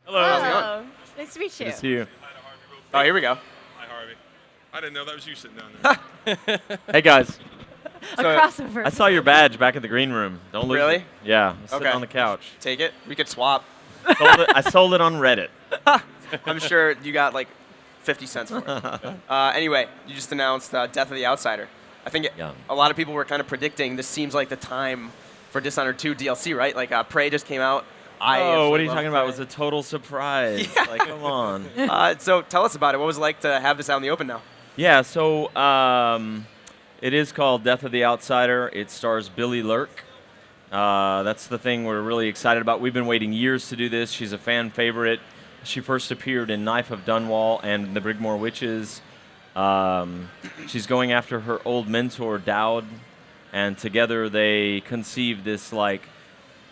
Hello. How's it going? Nice to meet you. Good to see you. Hi to Harvey. Oh, here we go. Hi, Harvey. I didn't know that was you sitting down there. Hey guys, A So- crossover. I saw your badge back in the green room. Don't lose Really? it. Yeah, I'm sitting Okay. on the couch. Take it. We could swap. I sold it on Reddit. I'm sure you got like 50 cents for it. Anyway, you just announced Death of the Outsider. I think Yeah. a lot of people were kind of predicting this seems like the time for Dishonored 2 DLC, right? Like Prey just came out. I Oh, what absolutely are you love talking about? It Prey. was a total surprise. Yeah. Like, come on. So tell us about it. What was it like to have this out in the open now? Yeah, so it is called Death of the Outsider. It stars Billie Lurk. That's the thing we're really excited about. We've been waiting years to do this. She's a fan favorite. She first appeared in Knife of Dunwall and The Brigmore Witches. She's going after her old mentor, Dowd, and together they conceived this like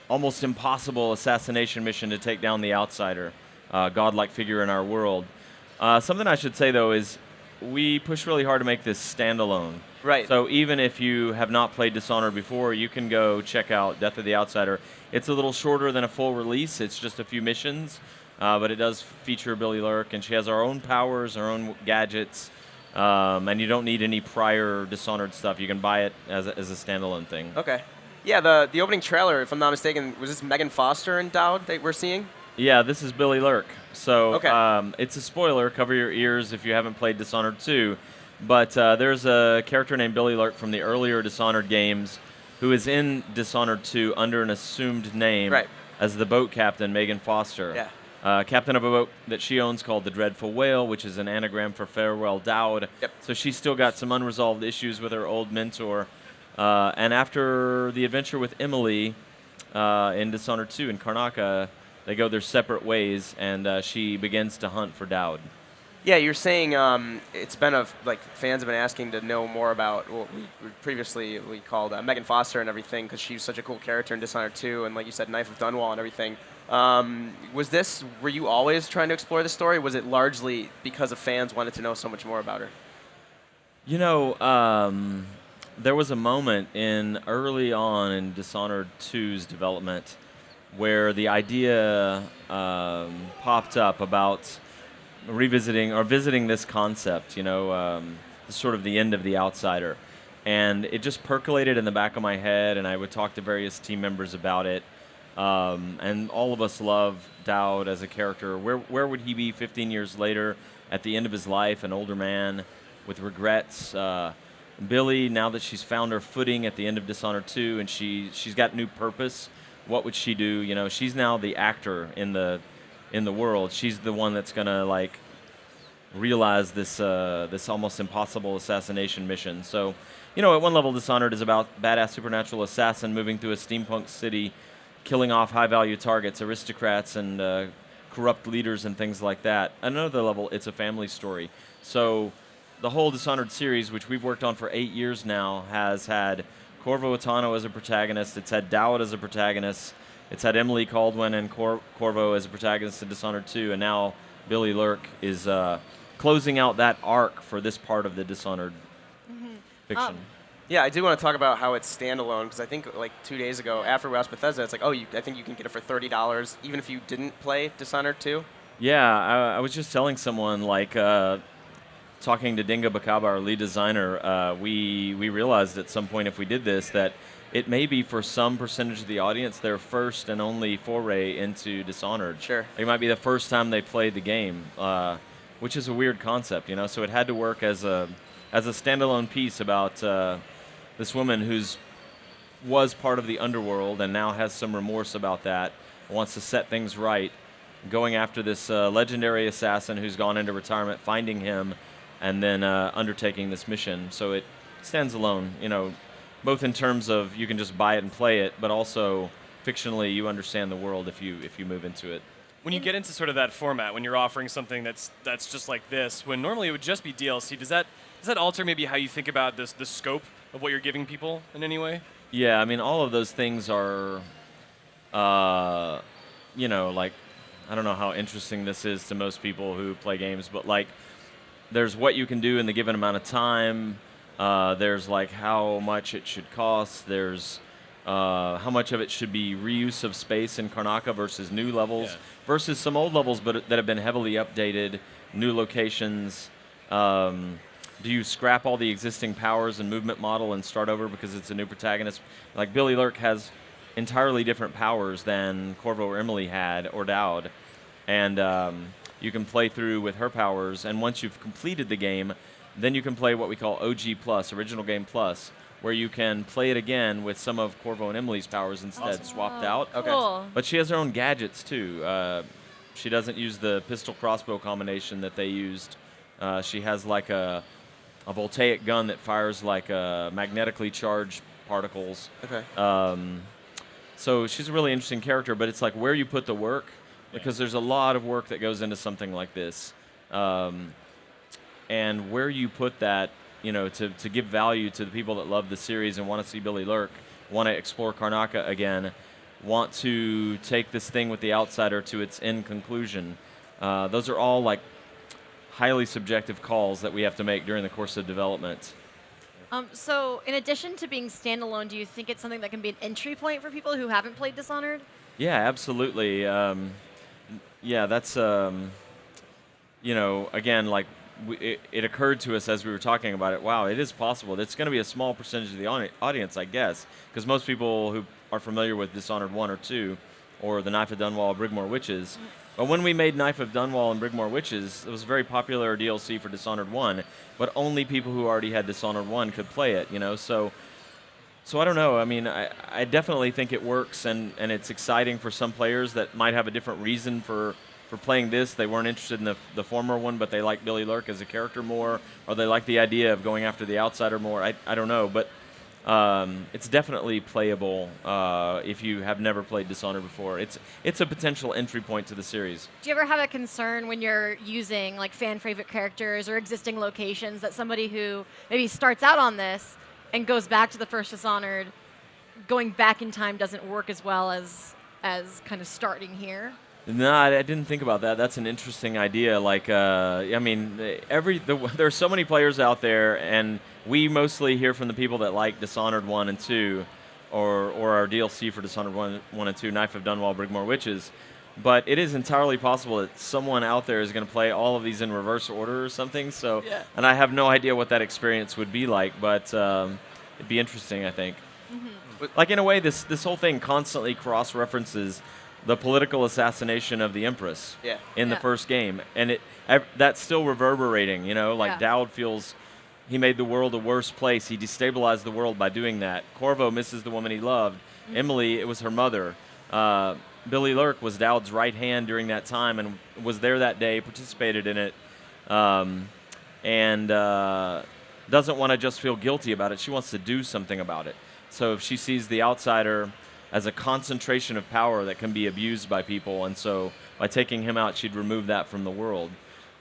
almost impossible assassination mission to take down the Outsider, godlike figure in our world. Something I should say, though, is we push really hard to make this standalone. Right. So even if you have not played Dishonored before, you can go check out Death of the Outsider. It's a little shorter than a full release. It's just a few missions, but it does feature Billie Lurk, and she has her own powers, her own gadgets, and you don't need any prior Dishonored stuff. You can buy it as a standalone thing. Okay. Yeah, the opening trailer, if I'm not mistaken, was this Megan Foster and Dowd that we're seeing? Yeah, this is Billie Lurk. So Okay. it's a spoiler. Cover your ears if you haven't played Dishonored 2. But there's a character named Billie Lurk from the earlier Dishonored games who is in Dishonored 2 under an assumed name Right. as the boat captain, Megan Foster. Yeah. Captain of a boat that she owns called the Dreadful Whale, which is an anagram for Farewell Dowd. Yep. So she's still got some unresolved issues with her old mentor. And after the adventure with Emily in Dishonored 2 in Karnaca, they go their separate ways, and she begins to hunt for Dowd. Yeah, you're saying it's been like fans have been asking to know more about what we previously called Megan Foster and everything because she's such a cool character in Dishonored 2 and like you said, Knife of Dunwall and everything. Were you always trying to explore the story? Was it largely because of fans wanted to know so much more about her? You know, there was a moment early on in Dishonored 2's development where the idea popped up about revisiting or visiting this concept, sort of the end of the Outsider. And it just percolated in the back of my head, and I would talk to various team members about it. And all of us love Dowd as a character. Where would he be 15 years later at the end of his life, an older man with regrets? Billie, now that she's found her footing at the end of Dishonored 2 and she's got new purpose, what would she do? You know, she's now the actor in the world. She's the one that's gonna like realize this almost impossible assassination mission. So, at one level, Dishonored is about badass supernatural assassin moving through a steampunk city, killing off high-value targets, aristocrats, and corrupt leaders and things like that. At another level, it's a family story. So, the whole Dishonored series, which we've worked on for 8 years now, has had Corvo Attano as a protagonist. It's had Dowd as a protagonist. It's had Emily Caldwin and Corvo as a protagonist in Dishonored 2, and now Billie Lurk is closing out that arc for this part of the Dishonored fiction. Yeah, I do want to talk about how it's standalone because I think like 2 days ago after we asked Bethesda, it's like, I think you can get it for $30 even if you didn't play Dishonored 2. Yeah, I was just telling someone, talking to Dinga Bakaba, our lead designer, we realized at some point if we did this that it may be for some percentage of the audience their first and only foray into Dishonored. Sure. It might be the first time they played the game, which is a weird concept, So it had to work as a standalone piece about this woman was part of the underworld and now has some remorse about that, wants to set things right, going after this legendary assassin who's gone into retirement, finding him, and then undertaking this mission. So it stands alone, both in terms of you can just buy it and play it, but also fictionally you understand the world if you move into it. When you get into sort of that format, when you're offering something that's just like this, when normally it would just be DLC, does that alter maybe how you think about the scope of what you're giving people in any way? Yeah, I mean, all of those things are, I don't know how interesting this is to most people who play games, but there's what you can do in the given amount of time. There's how much it should cost. There's how much of it should be reuse of space in Karnaca versus new levels Yeah. versus some old levels but that have been heavily updated, new locations. Do you scrap all the existing powers and movement model and start over because it's a new protagonist? Like Billie Lurk has entirely different powers than Corvo or Emily had, or Dowd. And you can play through with her powers, and once you've completed the game, then you can play what we call OG Plus, Original Game Plus, where you can play it again with some of Corvo and Emily's powers instead swapped out. Cool. But she has her own gadgets too. She doesn't use the pistol crossbow combination that they used. She has like a voltaic gun that fires like magnetically charged particles. Okay. So she's a really interesting character, but it's like where you put the work, because there's a lot of work that goes into something like this. And where you put that, to give value to the people that love the series and want to see Billie Lurk, want to explore Karnaca again, want to take this thing with the Outsider to its end conclusion. Those are all like highly subjective calls that we have to make during the course of development. So in addition to being standalone, do you think it's something that can be an entry point for people who haven't played Dishonored? Yeah, absolutely. That's, again, like it occurred to us as we were talking about it, wow, it is possible. It's going to be a small percentage of the audience, I guess, because most people who are familiar with Dishonored 1 or 2 or the Knife of Dunwall, Brigmore Witches. But when we made Knife of Dunwall and Brigmore Witches, it was a very popular DLC for Dishonored 1, but only people who already had Dishonored 1 could play it, So I don't know. I mean, I definitely think it works, and it's exciting for some players that might have a different reason for playing this. They weren't interested in the former one, but they like Billie Lurk as a character more, or they like the idea of going after the Outsider more. I don't know, but it's definitely playable if you have never played Dishonored before. It's a potential entry point to the series. Do you ever have a concern when you're using like fan favorite characters or existing locations that somebody who maybe starts out on this and goes back to the first Dishonored, going back in time doesn't work as well as kind of starting here? No, I didn't think about that. That's an interesting idea. Like, there are so many players out there, and we mostly hear from the people that like Dishonored 1 and 2, or our DLC for Dishonored 1 and 2, Knife of Dunwall, Brigmore Witches. But it is entirely possible that someone out there is going to play all of these in reverse order or something. So, and I have no idea what that experience would be like, but it'd be interesting, I think. Mm-hmm. Like, in a way, this whole thing constantly cross-references the political assassination of the Empress in the first game. And that's still reverberating, Dowd feels he made the world a worse place. He destabilized the world by doing that. Corvo misses the woman he loved. Mm-hmm. Emily, it was her mother. Billie Lurk was Dowd's right hand during that time and was there that day, participated in it, and doesn't want to just feel guilty about it. She wants to do something about it. So if she sees the Outsider as a concentration of power that can be abused by people, and so by taking him out, she'd remove that from the world.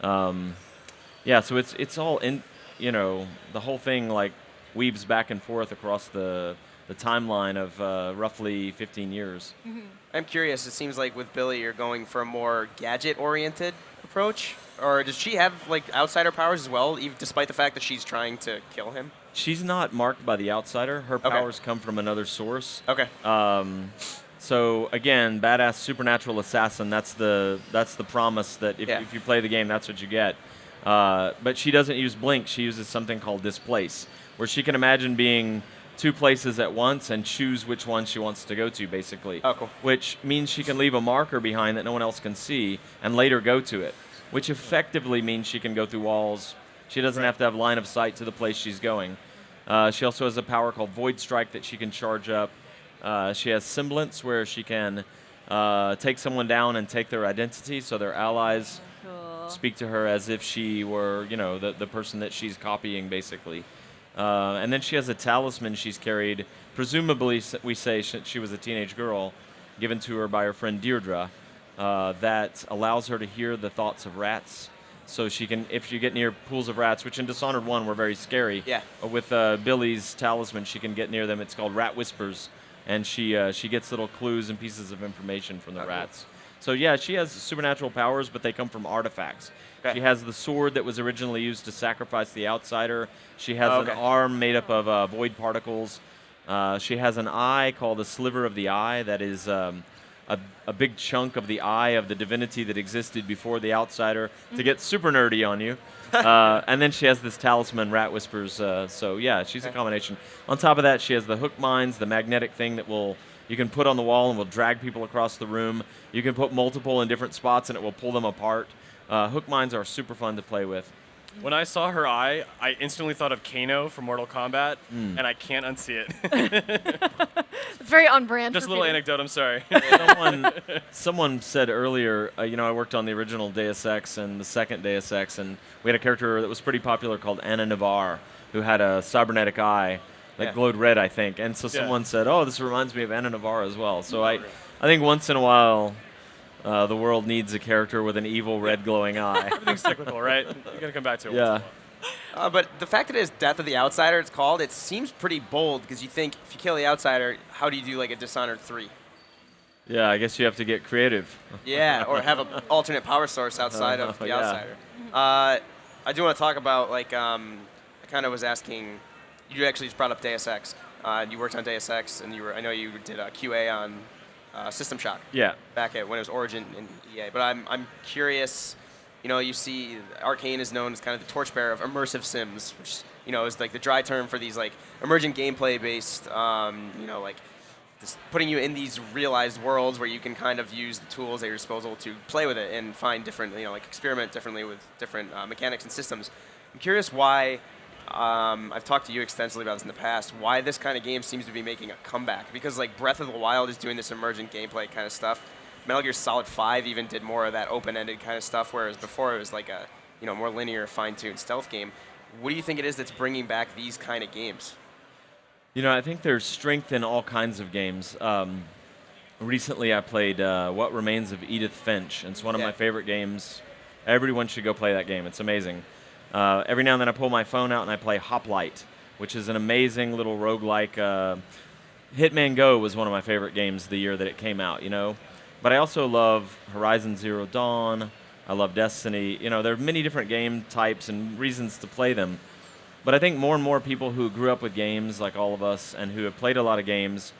So it's all in, the whole thing like weaves back and forth across the timeline of roughly 15 years. Mm-hmm. I'm curious, it seems like with Billie you're going for a more gadget-oriented approach, or does she have like Outsider powers as well, even despite the fact that she's trying to kill him? She's not marked by the Outsider. Her powers come from another source. Okay. So again, badass supernatural assassin. That's the promise that if you play the game, that's what you get. But she doesn't use blink. She uses something called displace, where she can imagine being two places at once and choose which one she wants to go to, basically. Oh, cool. Which means she can leave a marker behind that no one else can see and later go to it, which effectively means she can go through walls. She doesn't have to have line of sight to the place she's going. She also has a power called Void Strike that she can charge up. She has Semblance, where she can take someone down and take their identity, so their allies speak to her as if she were, the person that she's copying, basically. And then she has a talisman she's carried, presumably, we say she was a teenage girl, given to her by her friend Deirdre, that allows her to hear the thoughts of rats. So she can, if you get near pools of rats, which in Dishonored 1 were very scary, with Billie's talisman, she can get near them. It's called Rat Whispers, and she gets little clues and pieces of information from the rats. So yeah, she has supernatural powers, but they come from artifacts. Okay. She has the sword that was originally used to sacrifice the Outsider. She has an arm made up of void particles. She has an eye called a sliver of the eye that is a big chunk of the eye of the divinity that existed before the outsider to get super nerdy on you. And then she has this talisman, Rat Whispers. So yeah, she's a combination. On top of that, she has the hook mines, the magnetic thing that you can put on the wall and will drag people across the room. You can put multiple in different spots and it will pull them apart. Hook mines are super fun to play with. When I saw her eye, I instantly thought of Kano from Mortal Kombat, and I can't unsee it. It's very on brand. Just a for little Peter. anecdote, I'm sorry. Someone said earlier, I worked on the original Deus Ex and the second Deus Ex, and we had a character that was pretty popular called Anna Navarre, who had a cybernetic eye that glowed red, I think. And so someone said, oh, this reminds me of Anna Navarre as well. So I think once in a while, the world needs a character with an evil red glowing eye. Everything's cyclical, right? You're going to come back to it Yeah. once in a while. But the fact that it is Death of the Outsider, it's called, it seems pretty bold because you think if you kill the Outsider, how do you do like a Dishonored 3? Yeah, I guess you have to get creative. Yeah, or have an alternate power source outside of the yeah. Outsider. I do want to talk about, like, I kind of was asking, you actually just brought up Deus Ex. You worked on Deus Ex, and I know you did a QA on System Shock. Yeah. Back at when it was Origin and EA. But I'm curious, you see Arkane is known as kind of the torchbearer of immersive sims, which, is like the dry term for these like emergent gameplay based, like just putting you in these realized worlds where you can kind of use the tools at your disposal to play with it and find different, like experiment differently with different mechanics and systems. I'm curious why, I've talked to you extensively about this in the past, why this kind of game seems to be making a comeback. Because like Breath of the Wild is doing this emergent gameplay kind of stuff. Metal Gear Solid 5 even did more of that open-ended kind of stuff, whereas before it was like a more linear, fine-tuned stealth game. What do you think it is that's bringing back these kind of games? I think there's strength in all kinds of games. Recently I played What Remains of Edith Finch. It's one of my favorite games. Everyone should go play that game. It's amazing. Every now and then I pull my phone out and I play Hoplite, which is an amazing little roguelike. Hitman Go was one of my favorite games the year that it came out, But I also love Horizon Zero Dawn. I love Destiny. There are many different game types and reasons to play them. But I think more and more people who grew up with games, like all of us, and who have played a lot of games,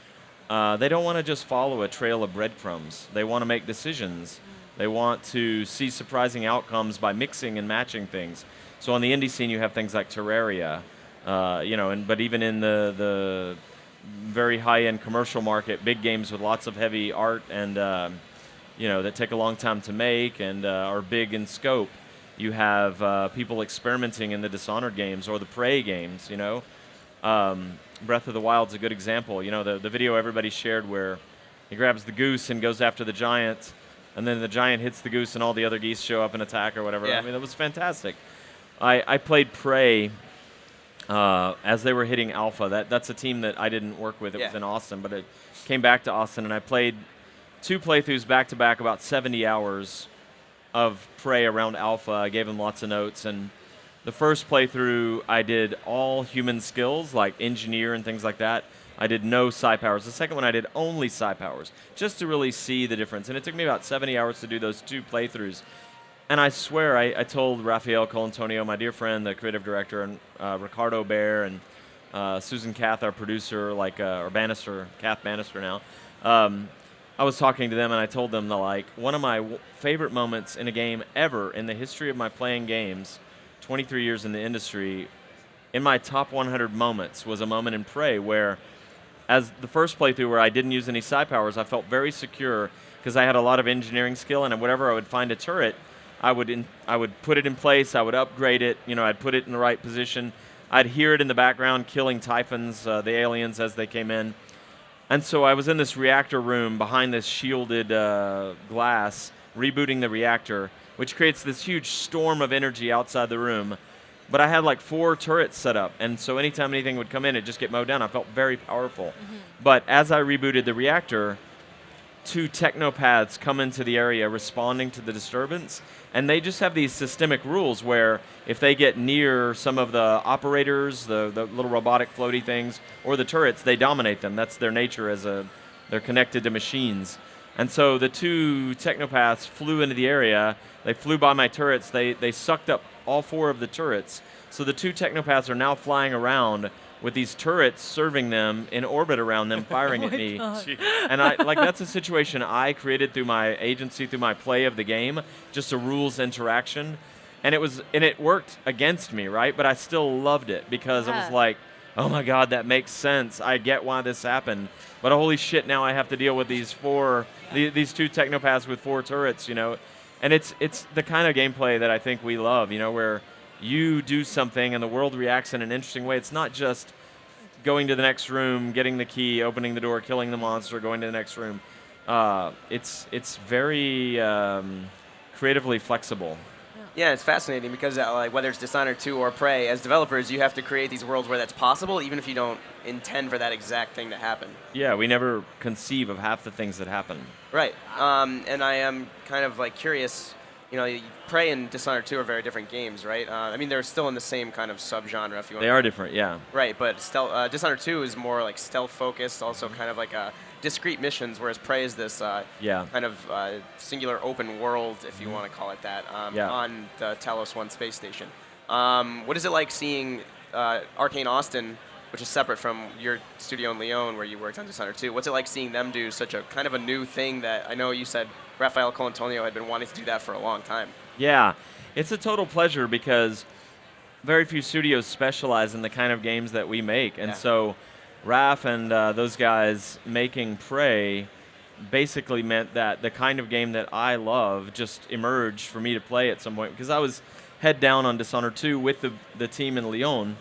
they don't want to just follow a trail of breadcrumbs. They want to make decisions. They want to see surprising outcomes by mixing and matching things. So on the indie scene, you have things like Terraria, but even in the very high-end commercial market, big games with lots of heavy art and that take a long time to make and are big in scope. You have people experimenting in the Dishonored games or the Prey games. Breath of the Wild's a good example. The video everybody shared where he grabs the goose and goes after the giant, and then the giant hits the goose and all the other geese show up and attack or whatever. Yeah. I mean, that was fantastic. I played Prey as they were hitting alpha. That's a team that I didn't work with. It was in Austin, but it came back to Austin, and I played 2 playthroughs back-to-back, about 70 hours of Prey around alpha. I gave them lots of notes, and the first playthrough I did all human skills, like engineer and things like that. I did no psi powers. The second one I did only psi powers, just to really see the difference. And it took me about 70 hours to do those 2 playthroughs. And I swear, I told Rafael Colantonio, my dear friend, the creative director, and Ricardo Bear, and Susan Kath, our producer, or Bannister, Kath Bannister now. I was talking to them, and I told them that, one of my favorite moments in a game ever in the history of my playing games, 23 years in the industry, in my top 100 moments was a moment in Prey where, as the first playthrough where I didn't use any psi powers, I felt very secure because I had a lot of engineering skill, and whenever I would find a turret, I would put it in place, I would upgrade it, I'd put it in the right position. I'd hear it in the background killing Typhons, the aliens, as they came in. And so I was in this reactor room behind this shielded glass, rebooting the reactor, which creates this huge storm of energy outside the room. But I had 4 turrets set up, and so anytime anything would come in, it'd just get mowed down. I felt very powerful. Mm-hmm. But as I rebooted the reactor, 2 technopaths come into the area responding to the disturbance, and they just have these systemic rules where if they get near some of the operators, the little robotic floaty things, or the turrets, they dominate them. That's their nature they're connected to machines. And so the 2 technopaths flew into the area, they flew by my turrets, they sucked up all 4 of the turrets. So the 2 technopaths are now flying around with these turrets serving them in orbit around them, firing at me. Gee. And that's a situation I created through my agency, through my play of the game, just a rules interaction. And it worked against me, right? But I still loved it because I was like, oh my God, that makes sense. I get why this happened. But holy shit, now I have to deal with these two technopaths with 4 turrets, And it's the kind of gameplay that I think we love, where you do something and the world reacts in an interesting way. It's not just going to the next room, getting the key, opening the door, killing the monster, going to the next room. It's very creatively flexible. Yeah, it's fascinating because whether it's Dishonored 2 or Prey, as developers, you have to create these worlds where that's possible, even if you don't intend for that exact thing to happen. Yeah, we never conceive of half the things that happen. Right. And I am kind of curious. Prey and Dishonored 2 are very different games, right? I mean, they're still in the same kind of subgenre, if you want. They are different, yeah. Right, but Dishonored 2 is more stealth focused, also kind of discrete missions, whereas Prey is this kind of singular open world, if you want to call it that, on the Talos 1 space station. What is it like seeing Arkane Austin, which is separate from your studio in Lyon where you worked on Dishonored 2? What's it like seeing them do such a kind of a new thing that I know you said Rafael Colantonio had been wanting to do that for a long time? Yeah, it's a total pleasure because very few studios specialize in the kind of games that we make. And so Raph and those guys making Prey basically meant that the kind of game that I love just emerged for me to play at some point, because I was head down on Dishonored 2 with the team in Lyon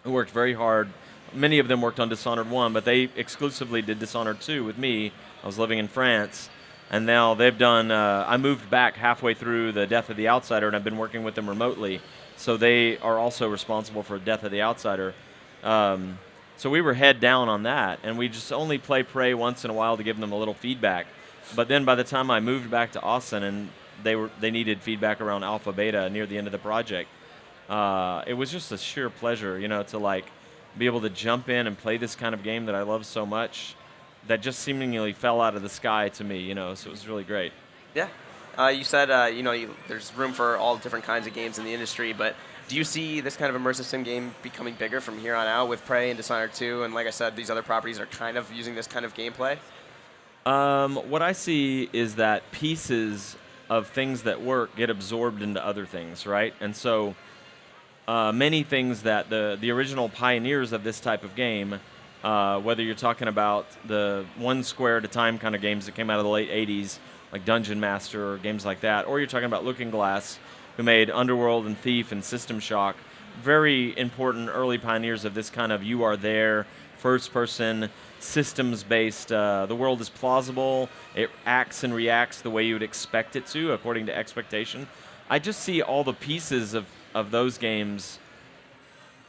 who worked very hard. Many of them worked on Dishonored 1, but they exclusively did Dishonored 2 with me. I was living in France, and now they've done, I moved back halfway through the Death of the Outsider, and I've been working with them remotely, so they are also responsible for Death of the Outsider. So we were head down on that, and we just only play Prey once in a while to give them a little feedback. But then by the time I moved back to Austin, and they needed feedback around Alpha Beta near the end of the project, it was just a sheer pleasure, to be able to jump in and play this kind of game that I love so much that just seemingly fell out of the sky to me, so it was really great. Yeah. You said, there's room for all different kinds of games in the industry, but do you see this kind of immersive sim game becoming bigger from here on out with Prey and Dishonored 2? And like I said, these other properties are kind of using this kind of gameplay? What I see is that pieces of things that work get absorbed into other things, right? And so many things that the original pioneers of this type of game, whether you're talking about the one square at a time kind of games that came out of the late 80s, like Dungeon Master or games like that, or you're talking about Looking Glass, who made Underworld and Thief and System Shock, very important early pioneers of this kind of you are there, first-person, systems-based, the world is plausible, it acts and reacts the way you would expect it to, according to expectation. I just see all the pieces of those games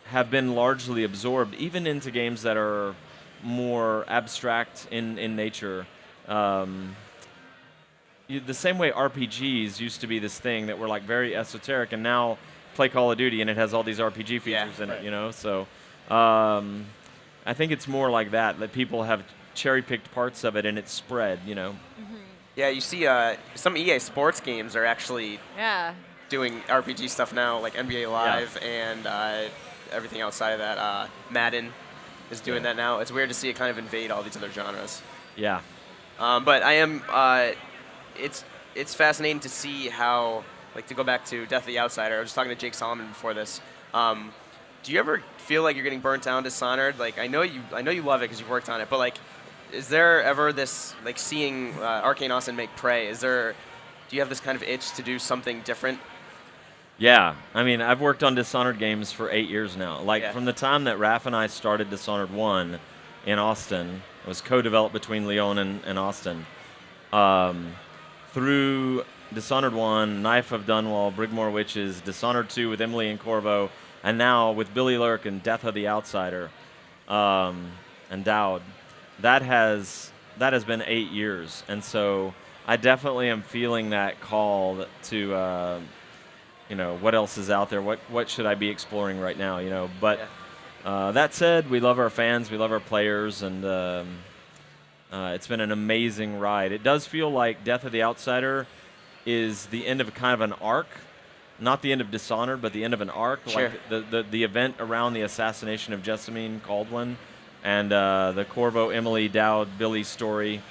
have been largely absorbed, even into games that are more abstract in nature. The same way RPGs used to be this thing that were very esoteric, and now play Call of Duty and it has all these RPG features in it, So I think it's more like that people have cherry-picked parts of it and it's spread, Mm-hmm. Yeah, you see some EA Sports games are actually doing RPG stuff now, like NBA Live and everything outside of that. Madden is doing that now. It's weird to see it kind of invade all these other genres. Yeah. But I am... It's fascinating to see how, to go back to Death of the Outsider, I was talking to Jake Solomon before this. Do you ever feel like you're getting burnt out on Dishonored? I know you love it because you've worked on it, but is there ever this, seeing Arkane Austin make Prey, do you have this kind of itch to do something different? Yeah, I mean, I've worked on Dishonored games for 8 years now. From the time that Raph and I started Dishonored 1 in Austin, it was co-developed between Lyon and Austin. Through Dishonored 1, Knife of Dunwall, Brigmore Witches, Dishonored 2 with Emily and Corvo, and now with Billie Lurk and Death of the Outsider, and Dowd. That has been 8 years, and so I definitely am feeling that call to, what else is out there? What should I be exploring right now? But that said, we love our fans, we love our players, and it's been an amazing ride. It does feel like Death of the Outsider is the end of kind of an arc, not the end of Dishonored, but the end of an arc, Sure. like the event around the assassination of Jessamine Caldwin, and the Corvo, Emily, Dowd, Billy story.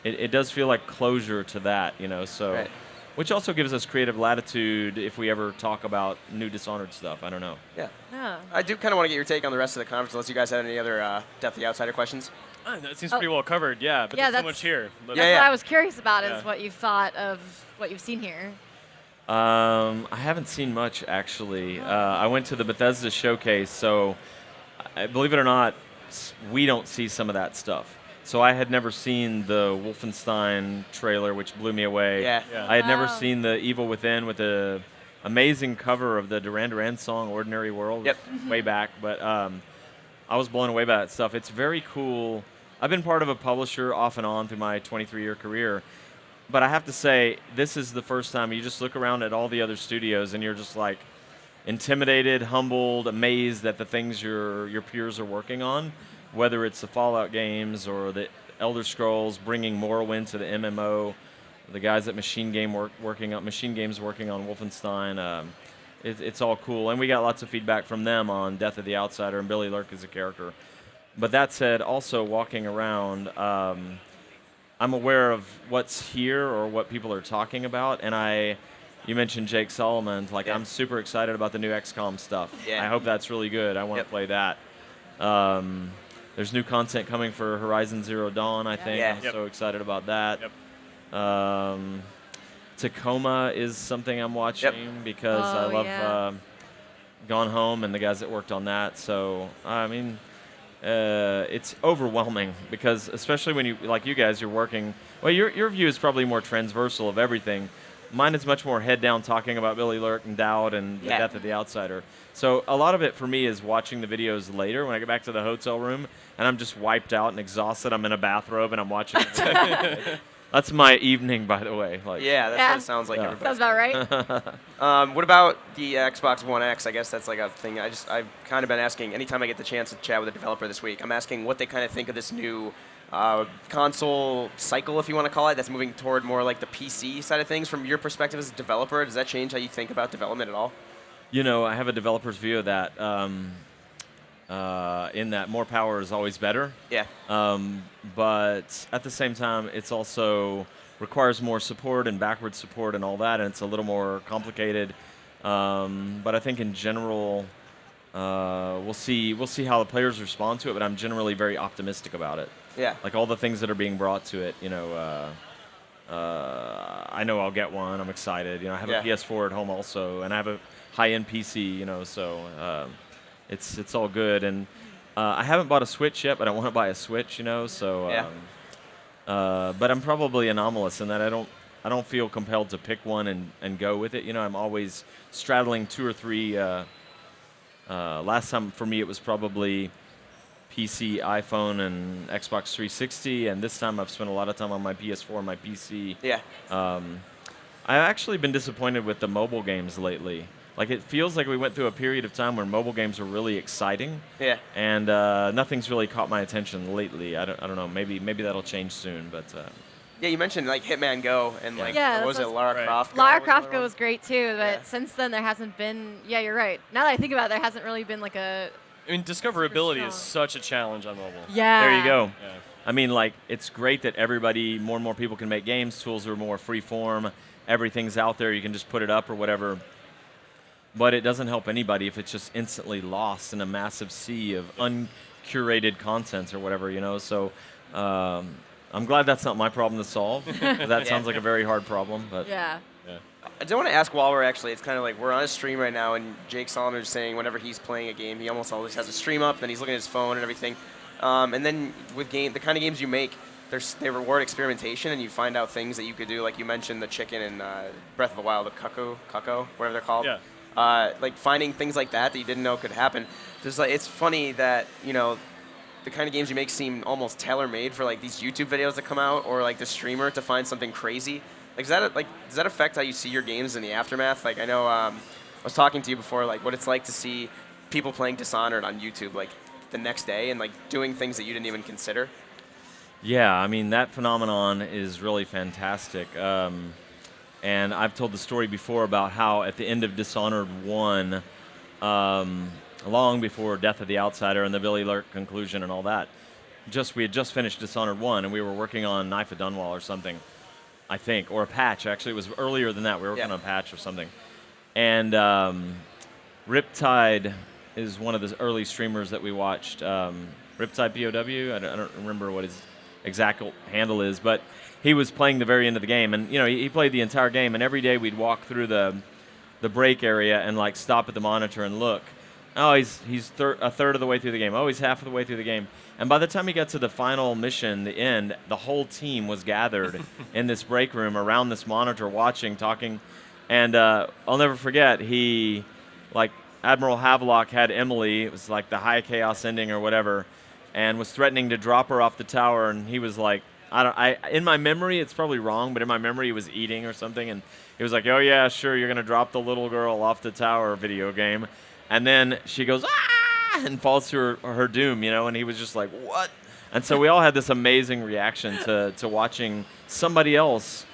It does feel like closure to that, so. Right. Which also gives us creative latitude if we ever talk about new Dishonored stuff. I don't know. Yeah. Yeah. I do kind of want to get your take on the rest of the conference, unless you guys had any other Death of the Outsider questions. That seems pretty well covered, yeah, but Yeah, there's so that's- much here. That's Yeah, what I was curious about Yeah. is what you thought of what you've seen here. I haven't seen much, actually. I went to the Bethesda showcase, so believe it or not, we don't see some of that stuff. So I had never seen the Wolfenstein trailer, which blew me away. Yeah. I had never Oh. seen the Evil Within with the amazing cover of the Duran Duran song "Ordinary World" Yep. way back. But I was blown away by that stuff. It's very cool. I've been part of a publisher off and on through my 23-year career. But I have to say, this is the first time you just look around at all the other studios and you're just like intimidated, humbled, amazed at the things your peers are working on, whether it's the Fallout games or the Elder Scrolls bringing Morrowind to the MMO, the guys at Machine Games working on Wolfenstein. It's all cool, and we got lots of feedback from them on Death of the Outsider and Billie Lurk as a character. But that said, also walking around, I'm aware of what's here or what people are talking about, and you mentioned Jake Solomon. Like, Yeah. I'm super excited about the new XCOM stuff. Yeah. I hope that's really good. I want to Yep. play that. There's new content coming for Horizon Zero Dawn, I think. Yeah. I'm Yep. so excited about that. Yep. Tacoma is something I'm watching because I Oh, love yeah. Gone Home and the guys that worked on that. So, I mean, it's overwhelming because especially when you guys, you're working. Well, your view is probably more transversal of everything. Mine is much more head down talking about Billie Lurk and Dowd and the Yeah. Death of the Outsider. So a lot of it for me is watching the videos later when I get back to the hotel room and I'm just wiped out and exhausted. I'm in a bathrobe and I'm watching. That's my evening, by the way. Like, Yeah, that's Yeah. what it sounds like. Yeah. Everybody. Sounds about right. What about the Xbox One X? I guess that's like a thing. I've kind of been asking anytime I get the chance to chat with a developer this week. I'm asking what they kind of think of this new console cycle, if you want to call it, that's moving toward more like the PC side of things. From your perspective as a developer, does that change how you think about development at all? I have a developer's view of that. In that more power is always better. Yeah. But at the same time, it's also requires more support and backward support and all that, and it's a little more complicated. But I think in general, we'll see how the players respond to it. But I'm generally very optimistic about it. Yeah. Like all the things that are being brought to it, I know I'll get one. I'm excited. I have Yeah. a PS4 at home also, and I have a high-end PC. So it's all good. And I haven't bought a Switch yet, but I want to buy a Switch. So. Yeah. But I'm probably anomalous in that I don't feel compelled to pick one and go with it. I'm always straddling two or three. Last time for me it was probably PC, iPhone, and Xbox 360, and this time I've spent a lot of time on my PS4 and my PC. Yeah. I've actually been disappointed with the mobile games lately. Like, it feels like we went through a period of time where mobile games were really exciting. Yeah. And nothing's really caught my attention lately. I don't know. Maybe that'll change soon. But Yeah, you mentioned like Hitman Go and like Yeah, what was it, that's Lara right. Croft? Go Lara was Croft another Go one? was great too, but Yeah. since then there hasn't been. Yeah, you're right. Now that I think about it, there hasn't really been like a. I mean, discoverability is strong. such a challenge on mobile. Yeah. there you go. Yeah. I mean, like, it's great that more and more people can make games. Tools are more free form. Everything's out there. You can just put it up or whatever. But it doesn't help anybody if it's just instantly lost in a massive sea of uncurated content or whatever, So I'm glad that's not my problem to solve. That sounds like a very hard problem. But Yeah. I do want to ask while it's kind of like we're on a stream right now, and Jake Solomon is saying whenever he's playing a game, he almost always has a stream up, then he's looking at his phone and everything. And then with the kind of games you make, they reward experimentation, and you find out things that you could do, like you mentioned the chicken in Breath of the Wild, the cuckoo, whatever they're called. Yeah. Like finding things like that you didn't know could happen. It's funny that the kind of games you make seem almost tailor-made for like these YouTube videos that come out, or like the streamer to find something crazy. Like, does that affect how you see your games in the aftermath? Like, I know I was talking to you before, like what it's like to see people playing Dishonored on YouTube like the next day and like doing things that you didn't even consider. yeah, I mean, that phenomenon is really fantastic. And I've told the story before about how at the end of Dishonored 1, long before Death of the Outsider and the Billie Lurk conclusion and all that, we had just finished Dishonored 1 and we were working on Knife of Dunwall or something, I think, or a patch. Actually, it was earlier than that. We were working on a patch or something. And Riptide is one of the early streamers that we watched. Riptide POW? I don't remember what his exact handle is, but he was playing the very end of the game. And, you know, he played the entire game, and every day we'd walk through the break area and, like, stop at the monitor and look. Oh, he's a third of the way through the game. Oh, he's half of the way through the game. And by the time he got to the final mission, the end, the whole team was gathered in this break room around this monitor watching, talking. And I'll never forget, Admiral Havelock had Emily, it was like the high chaos ending or whatever, and was threatening to drop her off the tower, and he was like, in my memory, it's probably wrong, but in my memory he was eating or something, and he was like, oh yeah, sure, you're going to drop the little girl off the tower video game. And then she goes, ah, and falls to her doom, you know, and he was just like, what? And so we all had this amazing reaction to watching somebody else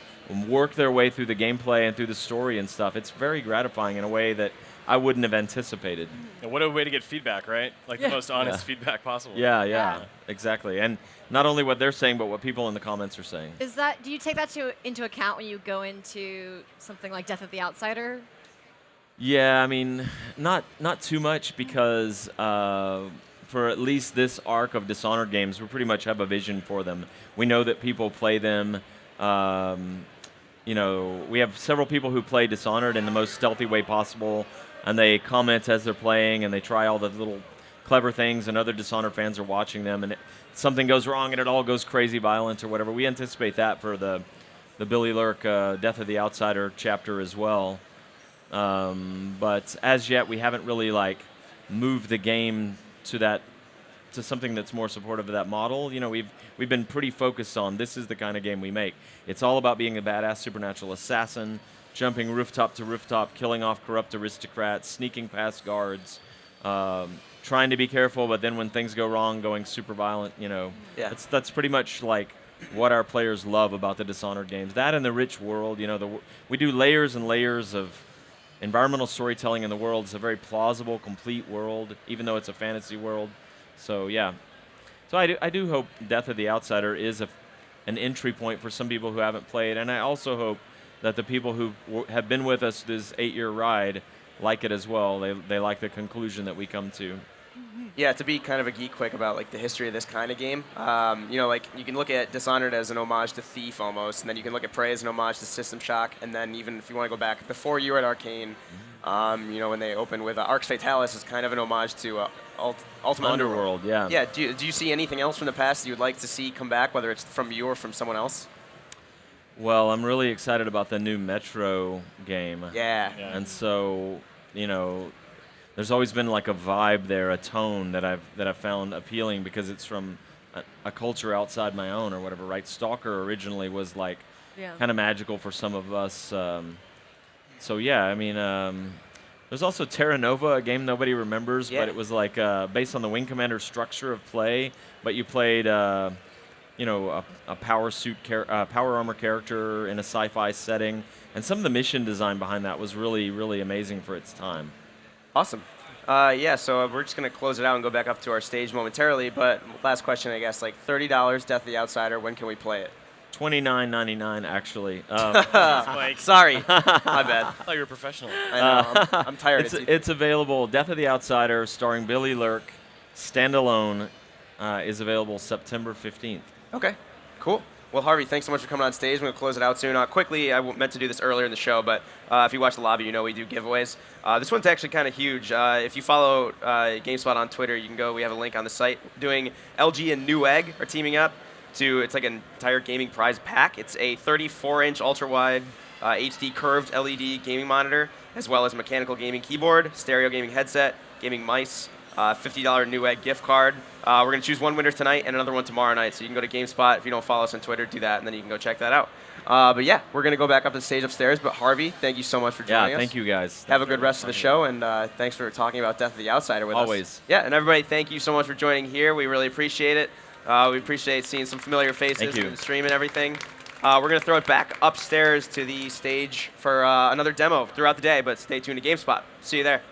work their way through the gameplay and through the story and stuff. It's very gratifying in a way that I wouldn't have anticipated. And what a way to get feedback, right? Like the most honest feedback possible. Yeah, exactly. And not only what they're saying, but what people in the comments are saying. Do you take that into account when you go into something like Death of the Outsider? Yeah, I mean, not too much because for at least this arc of Dishonored games, we pretty much have a vision for them. We know that people play them. You know, we have several people who play Dishonored in the most stealthy way possible, and they comment as they're playing, and they try all the little clever things, and other Dishonored fans are watching them, and something goes wrong, and it all goes crazy violent or whatever. We anticipate that for the Billie Lurk Death of the Outsider chapter as well. But as yet, we haven't really moved the game to something that's more supportive of that model. You know, we've been pretty focused on this is the kind of game we make. It's all about being a badass supernatural assassin, jumping rooftop to rooftop, killing off corrupt aristocrats, sneaking past guards, trying to be careful, but then when things go wrong, going super violent. You know, that's pretty much like what our players love about the Dishonored games. That and the rich world. You know, we do layers and layers of environmental storytelling in the world. It's a very plausible, complete world, even though it's a fantasy world. So yeah, so I do hope Death of the Outsider is an entry point for some people who haven't played, and I also hope that the people who have been with us this 8-year ride like it as well. They like the conclusion that we come to. Yeah, to be kind of a geek quick about the history of this kind of game, you know, you can look at Dishonored as an homage to Thief almost, and then you can look at Prey as an homage to System Shock, and then even if you want to go back before you were at Arkane, you know, when they opened with Arx Fatalis is kind of an homage to Ultima Underworld. Yeah. Yeah. Do you see anything else from the past that you would like to see come back, whether it's from you or from someone else? Well, I'm really excited about the new Metro game. Yeah. And so, you know, there's always been a vibe there, a tone that I've found appealing because it's from a culture outside my own or whatever, right? Stalker originally was kind of magical for some of us. So yeah, I mean, there's also Terra Nova, a game nobody remembers, but it was based on the Wing Commander structure of play, but you played you know, a power armor character in a sci-fi setting, and some of the mission design behind that was really, really amazing for its time. Awesome. Yeah, so we're just going to close it out and go back up to our stage momentarily, but last question, I guess, $30, Death of the Outsider, when can we play it? $29.99 actually. Sorry, my bad. I thought you were a professional. I know, I'm tired. It's available. Death of the Outsider, starring Billie Lurk, Standalone, is available September 15th. Okay, cool. Well, Harvey, thanks so much for coming on stage. We're going to close it out soon. Quickly, I meant to do this earlier in the show, but if you watch the lobby, you know we do giveaways. This one's actually kind of huge. If you follow Gamespot on Twitter, you can go. We have a link on the site. Doing LG and Newegg are teaming up it's like an entire gaming prize pack. It's a 34-inch ultra-wide HD curved LED gaming monitor, as well as a mechanical gaming keyboard, stereo gaming headset, gaming mice, $50 Newegg gift card. We're going to choose one winner tonight and another one tomorrow night, so you can go to GameSpot. If you don't follow us on Twitter, do that, and then you can go check that out. But yeah, we're going to go back up to the stage upstairs. But Harvey, thank you so much for joining us. Yeah, thank you guys. Have a good rest of the show, and thanks for talking about Death of the Outsider with us. Always. Yeah, and everybody, thank you so much for joining here. We really appreciate it. We appreciate seeing some familiar faces in the stream and everything. We're going to throw it back upstairs to the stage for another demo throughout the day, but stay tuned to GameSpot. See you there.